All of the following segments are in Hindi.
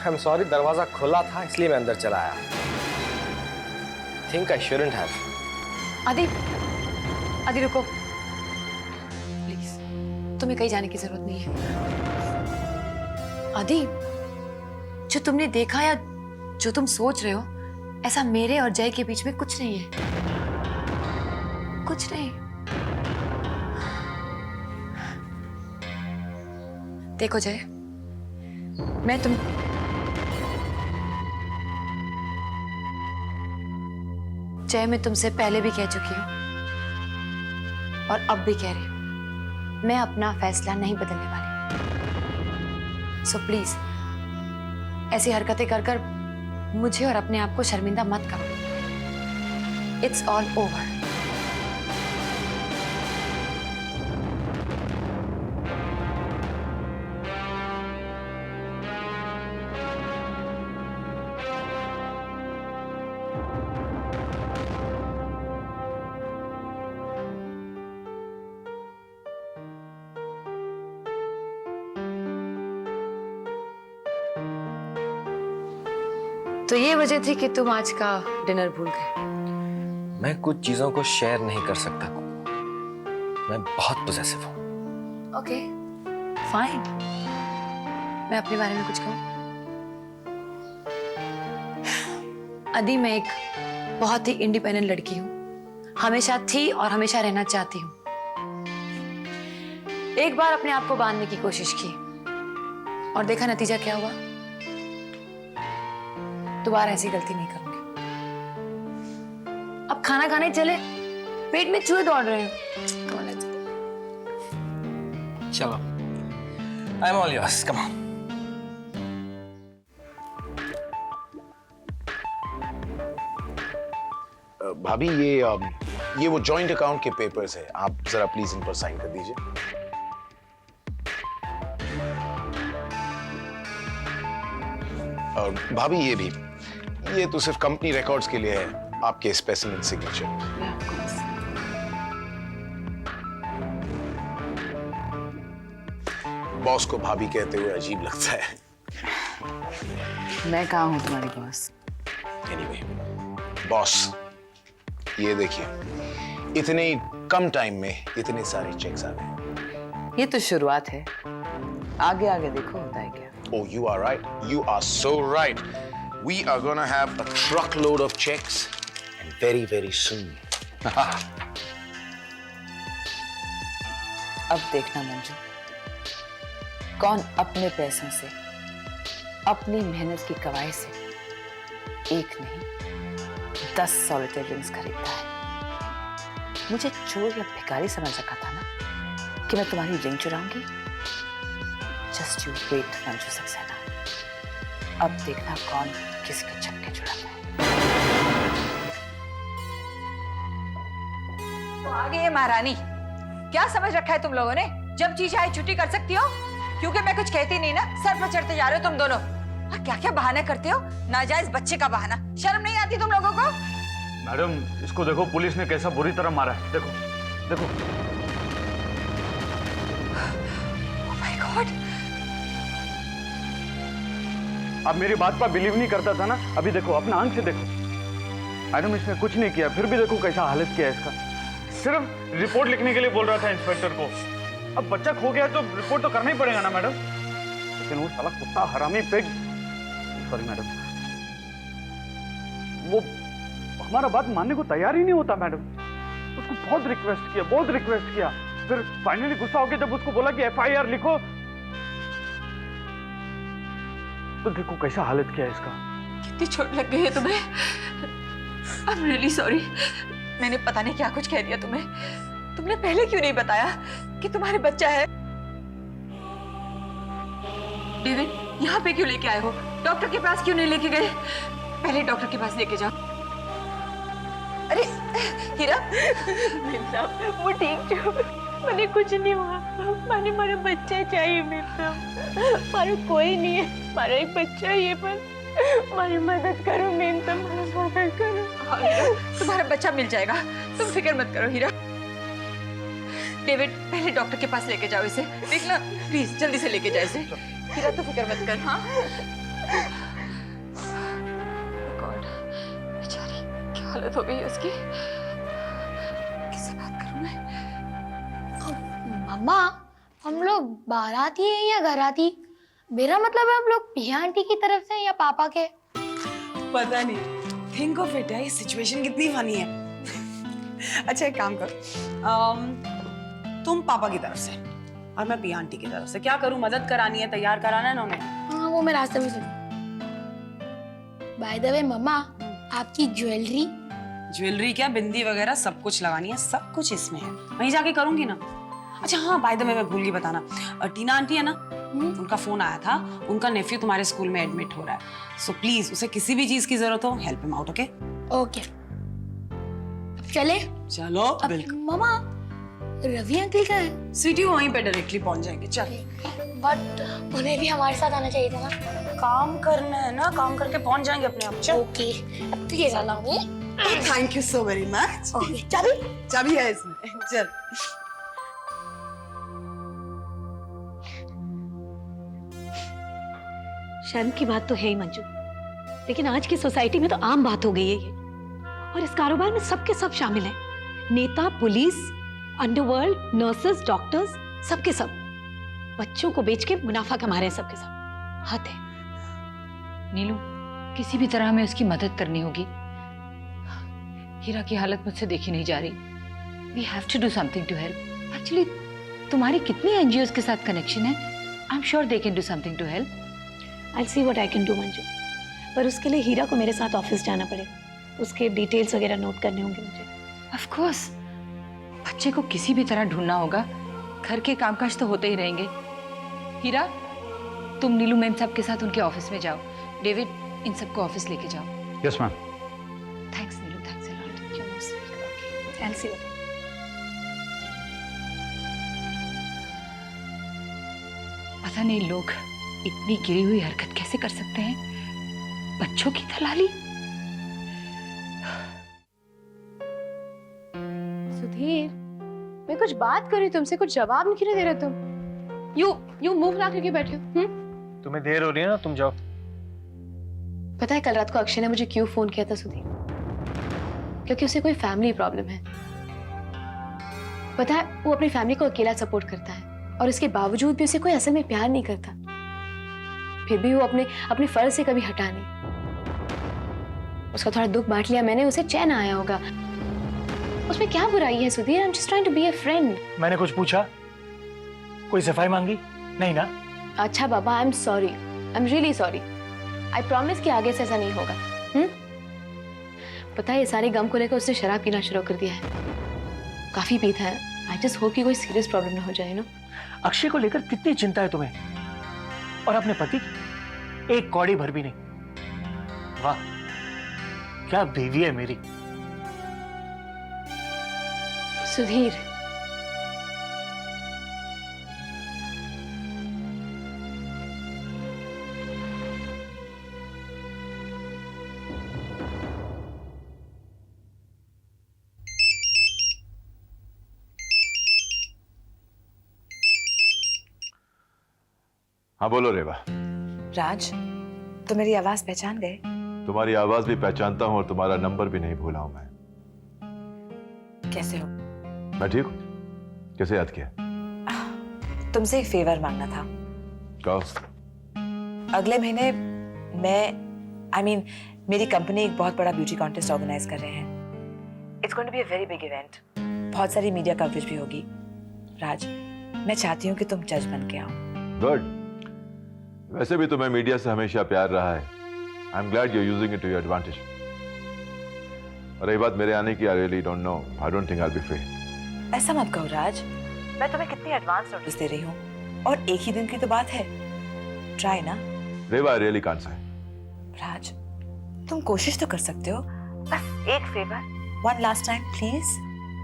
I'm sorry, दरवाजा खुला था इसलिए मैं अंदर चला आया। Think I shouldn't have. आदि, आदि रुको प्लीज, तुम्हें कहीं जाने की जरूरत नहीं है। आदि, जो तुमने देखा या जो तुम सोच रहे हो, ऐसा मेरे और जय के बीच में कुछ नहीं है, कुछ नहीं। देखो जय, मैं तुमसे पहले भी कह चुकी हूं और अब भी कह रही हूं, मैं अपना फैसला नहीं बदलने वाली। सो प्लीज ऐसी हरकतें कर कर मुझे और अपने आप को शर्मिंदा मत करो। It's all over. तो ये वजह थी कि तुम आज का डिनर भूल गए। मैं कुछ चीजों को शेयर नहीं कर सकता, मैं बहुत पॉसेसिव हूँ। ओके फाइन, मैं अपने बारे में कुछ कहूँ? आदि, मैं एक बहुत ही इंडिपेंडेंट लड़की हूँ, हमेशा थी और हमेशा रहना चाहती हूँ। एक बार अपने आप को बांधने की कोशिश की और देखा नतीजा क्या हुआ। दोबारा ऐसी गलती नहीं करूंगी। अब खाना खाने चले, पेट में चूहे दौड़ रहे हैं। चलो, I'm all yours. Come on. भाभी, ये वो जॉइंट अकाउंट के पेपर्स है, आप जरा प्लीज इन पर साइन कर दीजिए। भाभी, ये तो सिर्फ कंपनी रिकॉर्ड्स के लिए है, आपके स्पेसिमेन सिग्नेचर। बॉस को भाभी कहते हुए अजीब लगता है। मैं कहाँ हूँ तुम्हारी बॉस? एनीवे, बॉस ये देखिए, इतने कम टाइम में इतने सारे चेक्स आ गए। ये तो शुरुआत है, आगे आगे देखो होता है क्या। Oh, you are right. You are so right. We are gonna have a truckload of checks, and very, very soon. अब देखना मंजू, कौन अपने पैसों से, अपनी मेहनत की कमाई से एक नहीं 10 सॉलिटेयर रिंग्स खरीदता है। मुझे चोर या भिखारी समझ रखा था ना कि मैं तुम्हारी रिंग चुराऊंगी। Just you wait Manju Saxena, अब देखना कौन किसके छक्के छुड़ाता है। तो आ गई है महारानी। क्या समझ रखा है तुम लोगों ने? जब जी चाहे छुट्टी कर सकती हो, क्योंकि मैं कुछ कहती नहीं ना, सर पर चढ़ते जा रहे हो तुम दोनों। क्या क्या बहाने करते हो, नाजायज बच्चे का बहाना। शर्म नहीं आती तुम लोगों को? मैडम, इसको देखो, पुलिस ने कैसा बुरी तरह मारा है। देखो देखो। ओह माय गॉड, आप मेरी बात पर बिलीव नहीं करता था ना, अभी देखो, अपना आंख से देखो। मैडम, इसने कुछ नहीं किया, फिर भी देखो कैसा हालत किया है इसका। सिर्फ रिपोर्ट लिखने के लिए बोल रहा था इंस्पेक्टर को। अब बच्चा खो गया तो रिपोर्ट तो करना ही पड़ेगा ना मैडम। लेकिन वो साला कुत्ता हरामी पिग, सॉरी मैडम, वो हमारा बात मानने को तैयार ही नहीं होता मैडम। उसको बहुत रिक्वेस्ट किया, फिर फाइनली गुस्सा होकर जब उसको बोला कि FIR लिखो, तो देखो कैसा हालत किया है इसका। कितनी चोट लग गई है तुम्हें। आई एम रियली सॉरी, मैंने पता नहीं क्या कुछ कह दिया तुम्हें। तुमने पहले क्यों नहीं बताया कि तुम्हारे बच्चा है? डेविड, यहाँ पे क्यों लेके आए हो? डॉक्टर के पास क्यों नहीं लेके गए? पहले डॉक्टर के पास लेके जाओ। अरे हीरा, वो ठीक छो, मैंने कुछ नहीं हुआ, मैंने मेरा बच्चा चाहिए मेरा, मारो कोई नहीं है, मारा एक बच्चा ही है, बस हमारी मदद करो मेरा, मदद करो। तुम्हारा बच्चा मिल जाएगा, तुम फिक्र मत करो हीरा। डेविड, पहले डॉक्टर के पास लेके जाओ इसे, देखना प्लीज, जल्दी से लेके जाओ इसे। हीरा, तो फिक्र मत कर। हाँ गॉड, बेचारी क्या हालत हो गई है उसकी। किससे बात करूं मैं? मम्मा, हम लोग बाराती हैं या घराती? मेरा मतलब है हम लोग पिया आंटी की तरफ से या पापा के? पता नहीं, थिंक ऑफ इट, ये सिचुएशन कितनी फनी है। अच्छा एक काम करो, तुम पापा की तरफ से और मैं पिया आंटी की तरफ से। क्या करूं, मदद करानी है, तैयार कराना है ना उन्हें? हाँ, वो मैं रास्ते में सुनी। बाय द वे मम्मा, आपकी ज्वेलरी क्या, बिंदी वगैरह सब कुछ लगानी है, सब कुछ इसमें है, वहीं जाके करूंगी ना। अच्छा हाँ, बाय द वे मैं भूल गई बताना, टीना आंटी है ना, उनका फोन आया था, उनका नेफ्यू तुम्हारे स्कूल में एडमिट हो रहा है, सो प्लीज उसे किसी भी चीज की जरूरत हो, help him out, okay? Okay, चले? चलो बिल्कुल। मम्मा, रवि अंकल का है? स्वीटी वहीं पे डायरेक्टली पहुंच जाएंगे, चल। बट उन्हें भी हमारे साथ आना चाहिए था ना। काम करना है ना, काम करके पहुंच जाएंगे अपने आप, चल। ओके, अब तो ये चला हूँ। Thank you so very much. चाबी है इसमें, चल। शर्म की बात तो है ही मंजू, लेकिन आज की सोसाइटी में तो आम बात हो गई है ये। और इस कारोबार में सबके सब शामिल हैं, नेता, पुलिस, अंडरवर्ल्ड, नर्सेस, डॉक्टर्स, सबके सब बच्चों को बेच के मुनाफा कमा रहे हैं सबके सब। हद है। नीलू, किसी भी तरह हमें उसकी मदद करनी होगी। हीरा की हालत मुझसे देखी नहीं जा रही। We have to do something to help. Actually तुम्हारी कितनी एनजीओज के साथ कनेक्शन है? I am sure they can do something to help. I'll see what I can do Manju, पर उसके लिए हीरा को मेरे साथ ऑफिस जाना पड़ेगा, उसके डिटेल्स वगैरह नोट करने होंगे मुझे। ऑफ कोर्स, बच्चे को किसी भी तरह ढूंढना होगा। घर के कामकाज तो होते ही रहेंगे। हीरा, तुम नीलू मैम साहब के साथ उनके ऑफिस में जाओ। डेविड, इन सबको ऑफिस लेके जाओ। Yes ma'am. Thanks Neelu, thanks a lot. I'll see what पता नहीं लोग इतनी गिरी हुई हरकत कैसे कर सकते हैं। बच्चों की दलाली। सुधीर, मैं कुछ बात कर रही हूँ तुमसे, कुछ जवाब नहीं क्यों दे रहे तुम? यू मुंह ना करके बैठे हो। तुम्हें देर हो रही है ना, तुम जाओ। पता है कल रात को अक्षय ने मुझे क्यों फोन किया था सुधीर? क्योंकि उसे कोई फैमिली प्रॉब्लम है। पता है वो अपनी फैमिली को अकेला सपोर्ट करता है और इसके बावजूद भी उसे कोई असल में प्यार नहीं करता। फिर भी वो अपने फर्ज से कभी हटा नहीं। उसका थोड़ा दुख बांट लिया मैंने, उसे चैन आया होगा। उसमें क्या बुराई है Sudhir? I am just trying to be a friend. मैंने कुछ पूछा? कोई सफाई मांगी? नहीं ना? अच्छा बाबा, I am sorry, I am really sorry. I promise कि आगे से ऐसा नहीं होगा। पता है ये सारे गम को लेकर उसने शराब पीना शुरू कर दिया है। काफी पीता है। आई जस्ट होप कि कोई सीरियस प्रॉब्लम ना हो जाए ना। अक्षय को लेकर कितनी चिंता है तुम्हें, और अपने पति की एक कौड़ी भर भी नहीं। वाह, क्या बीवी है मेरी। सुधीर, हाँ बोलो रेवा। राज, तो मेरी आवाज पहचान गए? तुम्हारी आवाज भी पहचानता हूँ और तुम्हारा नंबर भी नहीं भूला हूं मैं। कैसे हो? मैं ठीक हूँ। कैसे याद किया? तुमसे एक फेवर मांगना था। कहो। अगले महीने मेरी कंपनी एक बहुत बड़ा ब्यूटी कॉन्टेस्ट ऑर्गेनाइज कर रहे हैं। It's going to be a very big event. बहुत सारी मीडिया कवरेज भी होगी। राज, मैं चाहती हूँ कि तुम जज बन के आओ। गुड। वैसे भी तुम्हें मीडिया से हमेशा प्यार रहा है। I am glad you using it to your advantage. और ये बात मेरे आने की, I really don't know, I don't think I will be free. ऐसा मत कहो राज, मैं तुम्हें कितनी एडवांस नोटिस दे रही हूँ, और एक ही दिन की तो बात है। ट्राई ना। रेवा, आई रियली कांट से। राज, तुम कोशिश तो कर सकते हो, बस एक favour, one last time please.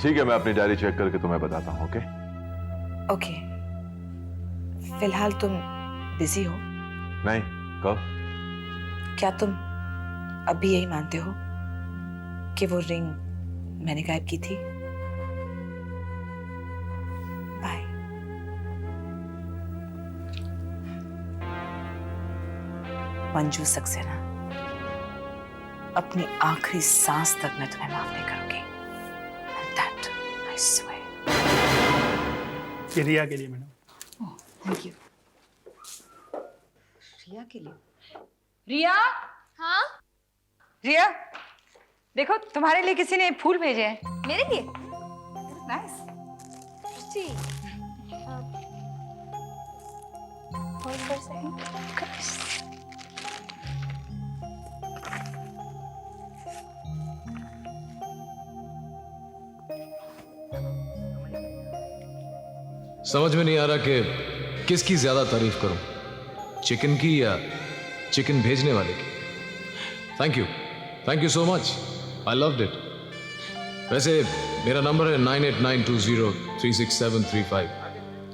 ठीक है, मैं अपनी डायरी चेक करके तुम्हें बताता हूँ। Okay okay. फिलहाल तुम बिजी हो? नहीं, कब? क्या तुम अभी यही मानते हो कि वो रिंग मैंने गायब की थी? बाय। मंजू सक्सेना, अपनी आखिरी सांस तक मैं तुम्हें माफ नहीं करूंगी। And that I swear. ये रिया के लिए मैडम। Thank you. रिया के लिए? रिया? हाँ रिया, देखो तुम्हारे लिए किसी ने फूल भेजे हैं। मेरे लिए? नाइस। जी Hold for a second. समझ में नहीं आ रहा कि किसकी ज्यादा तारीफ करूं, चिकन की या चिकन भेजने वाले की। Thank you so much, I loved it. वैसे मेरा नंबर है 9892036735,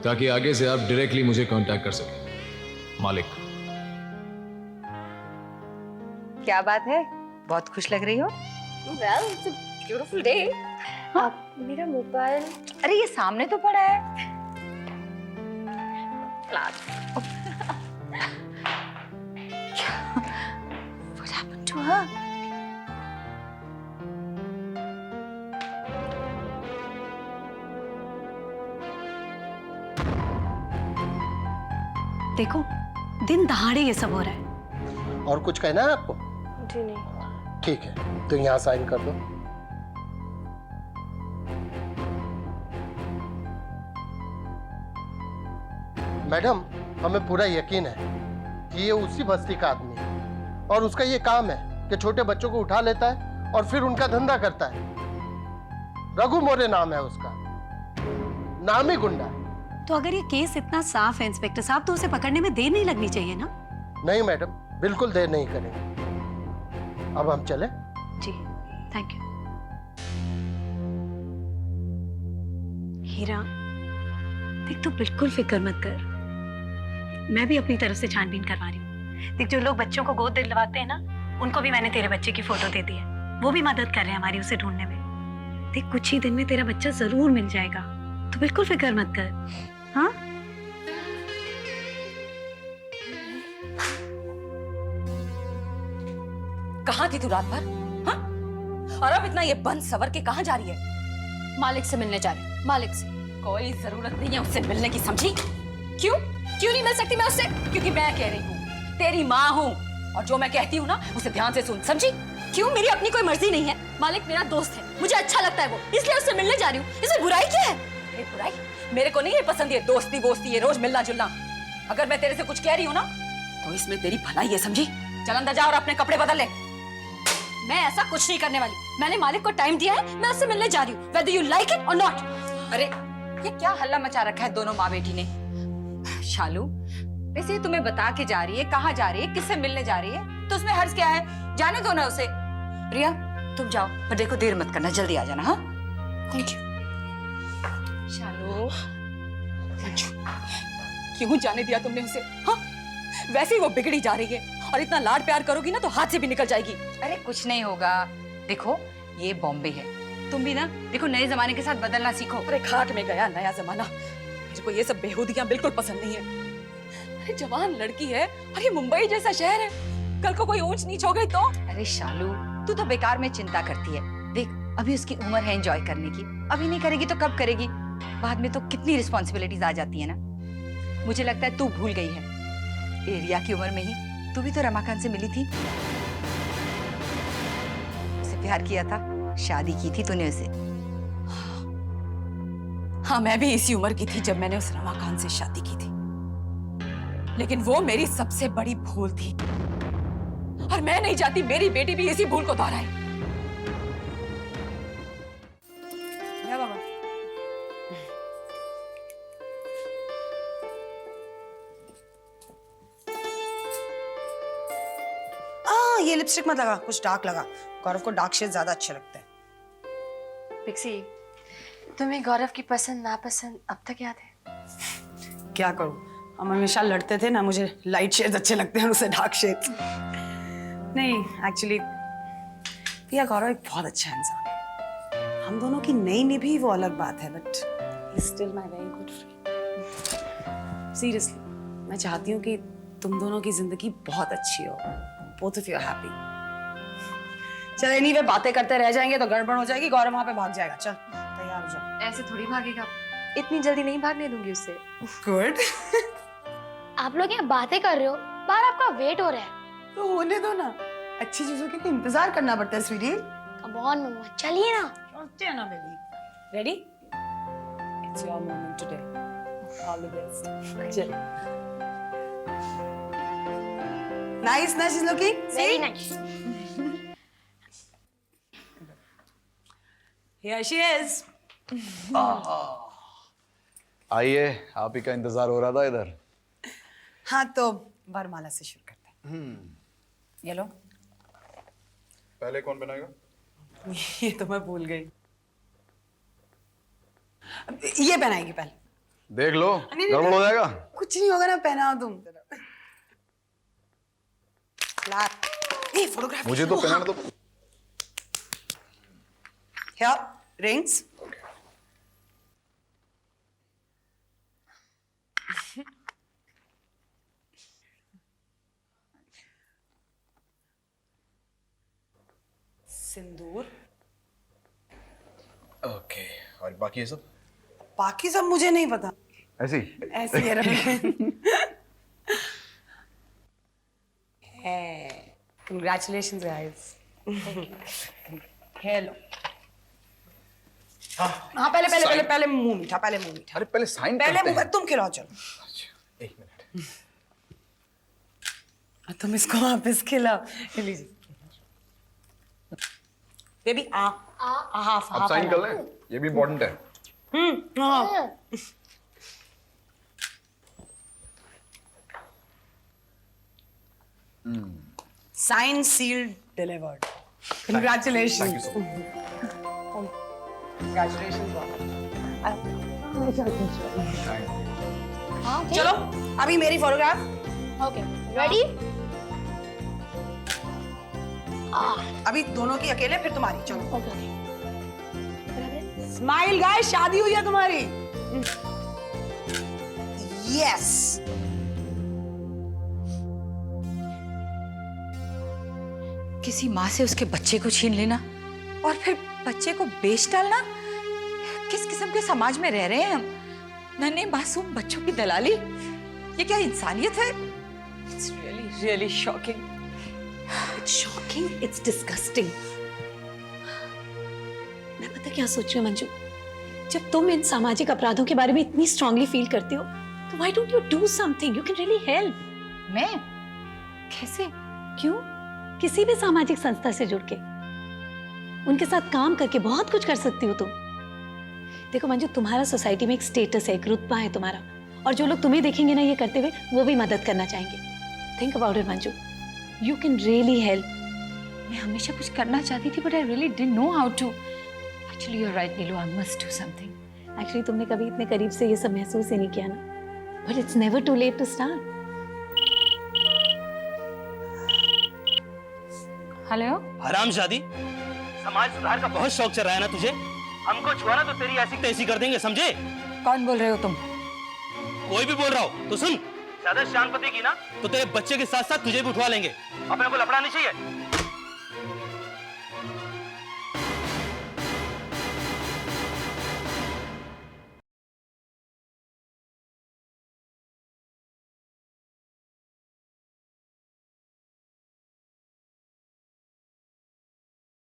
ताकि आगे से आप डायरेक्टली मुझे कांटेक्ट कर सकें। मालिक। क्या बात है, बहुत खुश लग रही हो। Well, it's a beautiful day. आप मेरा मोबाइल अरे ये सामने तो पड़ा है। What happened to her? देखो, दिन दहाड़े ये सब हो रहा है। और कुछ कहना है आपको? जी नहीं। ठीक है, तो यहाँ साइन कर दो। मैडम, हमें पूरा यकीन है कि ये उसी बस्ती का आदमी है और उसका ये काम है कि छोटे बच्चों को उठा लेता है और फिर उनका धंधा करता है। रघु मोरे नाम है उसका, नाम ही गुंडा है। तो अगर ये केस इतना साफ है इंस्पेक्टर साहब, तो उसे पकड़ने में देर नहीं लगनी चाहिए ना? नहीं मैडम, बिल्कुल देर नहीं करेंगे। अब हम चले? जी, थैंक यू। हीरा, देख, तू बिल्कुल फिक्र मत कर, मैं भी अपनी तरफ से छानबीन करवा रही हूँ। देख, जो लोग बच्चों को गोद दिलवाते हैं ना, उनको भी मैंने तेरे बच्चे की फोटो दे दी है। वो भी मदद कर रहे हैं हमारी उसे ढूंढने में। देख, कुछ ही दिन में तेरा बच्चा जरूर मिल जाएगा, तो बिल्कुल फिक्र मत कर। हाँ? कहाँ थी तू रात भर? हाँ? और अब इतना ये बंद सवर के कहाँ जा रही है? मालिक से मिलने जा रही हूँ। मालिक से। कोई जरूरत नहीं है उससे मिलने की, समझी? क्यों नहीं मिल सकती मैं उससे? क्योंकि मैं कह रही हूँ, तेरी माँ हूँ, और जो मैं कहती हूँ ना उसे ध्यान से सुन, समझी? क्यों? मेरी अपनी कोई मर्जी नहीं है। मालिक मेरा दोस्त है, मुझे अच्छा लगता है वो, इसलिए उससे मिलने जा रही हूँ। इसमें बुराई क्या है? अरे बुराई? मेरे को नहीं है पसंद ये दोस्ती वोस्ती, ये रोज मिलना जुलना। अगर मैं तेरे से कुछ कह रही हूँ ना, तो इसमें तेरी भलाई है, समझी? चल अंदर जा और अपने कपड़े बदल ले। मैं ऐसा कुछ नहीं करने वाली। मैंने मालिक को टाइम दिया है, मैं उससे मिलने जा रही हूँ, whether you like it or not। अरे ये क्या हल्ला मचा रखा है दोनों माँ बेटी ने? शालू, वैसे तुम्हें बता के जा रही है, कहाँ जा रही है, किससे मिलने जा रही है, तो उसमें हर्ज क्या है? जाने दो ना उसे। प्रिया, तुम जाओ, पर देखो देर मत करना, जल्दी आ जाना। हाँ, थैंक यू। शालू, क्यों जाने दिया तुमने उसे? हाँ? वैसे ही वो बिगड़ी जा रही है, और इतना लाड प्यार करोगी ना तो हाथ से भी निकल जाएगी। अरे कुछ नहीं होगा, देखो ये बॉम्बे है, तुम भी ना देखो नए जमाने के साथ बदलना सीखो। अरे खाट में गया नया जमाना, मुझे को ये सब बेहूदियां बिल्कुल पसंद नहीं है। अरे जवान लड़की है, और ये मुंबई जैसा शहर है, कल को कोई ऊंच नीच हो गई तो? अरे शालू, तू तो बेकार में चिंता करती है। देख, अभी उसकी उम्र है एंजॉय करने की, अभी नहीं करेगी तो कब करेगी? बाद में तो कितनी रिस्पॉन्सिबिलिटीज आ जाती है ना। मुझे लगता है तू भूल गई है, एरिया की उम्र में ही तू भी तो रमाकांत से मिली थी, उसे प्यार किया था, शादी की थी तूने उसे। हाँ, मैं भी इसी उम्र की थी जब मैंने उस रमाकांत से शादी की थी, लेकिन वो मेरी सबसे बड़ी भूल थी, और मैं नहीं चाहती मेरी बेटी भी इसी भूल को दोहराए। या बाबा, ये लिपस्टिक मत लगा, कुछ डार्क लगा। गौरव को डार्क शेड ज्यादा अच्छे लगते हैं। पिक्सी, तुम्हें गौरव की पसंद नापसंद अब तक याद है? क्या करूं, हम हमेशा लड़ते थे ना, मुझे लाइट शेड्स अच्छे लगते हैं, उसे डार्क शेड्स नहीं। एक्चुअली प्रिया, गौरव एक बहुत अच्छा इंसान है। हम दोनों की नई निभी वो अलग बात है, but he is still my very good friend. Seriously, मैं चाहती हूँ कि तुम दोनों की जिंदगी बहुत अच्छी हो, both of you are happy. चल एनीवे बातें करते रह जाएंगे तो गड़बड़ हो जाएगी, गौरव वहां पे भाग जाएगा। चल तैयार हो जा। ऐसे थोड़ी भागेगा, इतनी जल्दी नहीं भागने दूंगी उससे। गुड। आप लोग यहाँ बातें कर रहे हो, बाहर आपका वेट हो रहा है। तो होने दो ना, अच्छी चीजों के लिए इंतजार करना पड़ता है स्वीटी। कम ऑन मम्मा, चलिए ना। चलते हैं ना baby. Ready? It's your moment today. All the best. चल। नाइस ना she's looking? Very nice. Here she is. आइए, आप ही का इंतजार हो रहा था इधर। हाँ तो वरमाला से शुरू करते हैं। ये लो। पहले कौन बनाएगा? ये तो मैं भूल गई। ये पहनाएगी पहले। देख लो, गड़बड़ हो जाएगा। कुछ नहीं होगा ना, पहनाओ तुम। ये फोटोग्राफ मुझे तो पहनाना तो। Here, rings. सिंदूर। ओके, और बाकी ये सब? बाकी सब मुझे नहीं पता। ऐसी? ऐसी है Congratulations guys. हेलो। हाँ पहले मुंह मीठा, पहले मुंह मीठा। अरे पहले साइन पहले करते मुंह, हैं। तुम खिलाओ चलो। एक मिनट। तुम इसको वापस खिलाओ। लीजिए। बेबी हाफ अब साइन कर लें, ये भी इम्पोर्टेंट है। हाँ। Signed, sealed, delivered. Congratulations. Thank you so much. Congratulations. हाँ, चलो अभी मेरी फोटोग्राफ। Okay, ready? अभी दोनों की अकेले, फिर तुम्हारी। चलो ओके। स्माइल गाइस, शादी हुई है तुम्हारी। यस। किसी माँ से उसके बच्चे को छीन लेना और फिर बच्चे को बेच डालना। किस किस्म के समाज में रह रहे हैं हम? नन्हे मासूम बच्चों की दलाली, ये क्या इंसानियत है? It's really, really shocking. It's shocking, it's disgusting. मैं पता क्या सोच रही हूँ मंजू, जब तुम इन सामाजिक अपराधों के बारे में इतनी स्ट्रांगली फील करती हो, तो why don't you do something? You can really help. मैं? कैसे? क्यों? किसी भी सामाजिक संस्था से जुड़ के उनके साथ काम करके बहुत कुछ कर सकती हो तुम। देखो मंजू, तुम्हारा सोसाइटी में एक स्टेटस है, एक रुतबा है तुम्हारा, और जो लोग तुम्हें देखेंगे ना ये करते हुए, वो भी मदद करना चाहेंगे। Think about it Manju, you can really help. मैं हमेशा कुछ करना चाहती थी, but I really didn't know how to. Actually you are right Neelu, I must do something. Actually तुमने कभी इतने करीब से ये सब महसूस ही नहीं किया ना, but it's never too late to start. Hello. हरामजादी, समाज सुधार का बहुत शौक चल रहा है ना तुझे? हमको छुआ ना तो तेरी ऐसी तैसी कर देंगे, समझे? कौन बोल रहे हो तुम? कोई भी बोल रहा हो तो सुन, ज्यादा शान पतेगी ना तो तेरे बच्चे के साथ साथ तुझे भी उठवा लेंगे। अपने को लफड़ा नहीं चाहिए।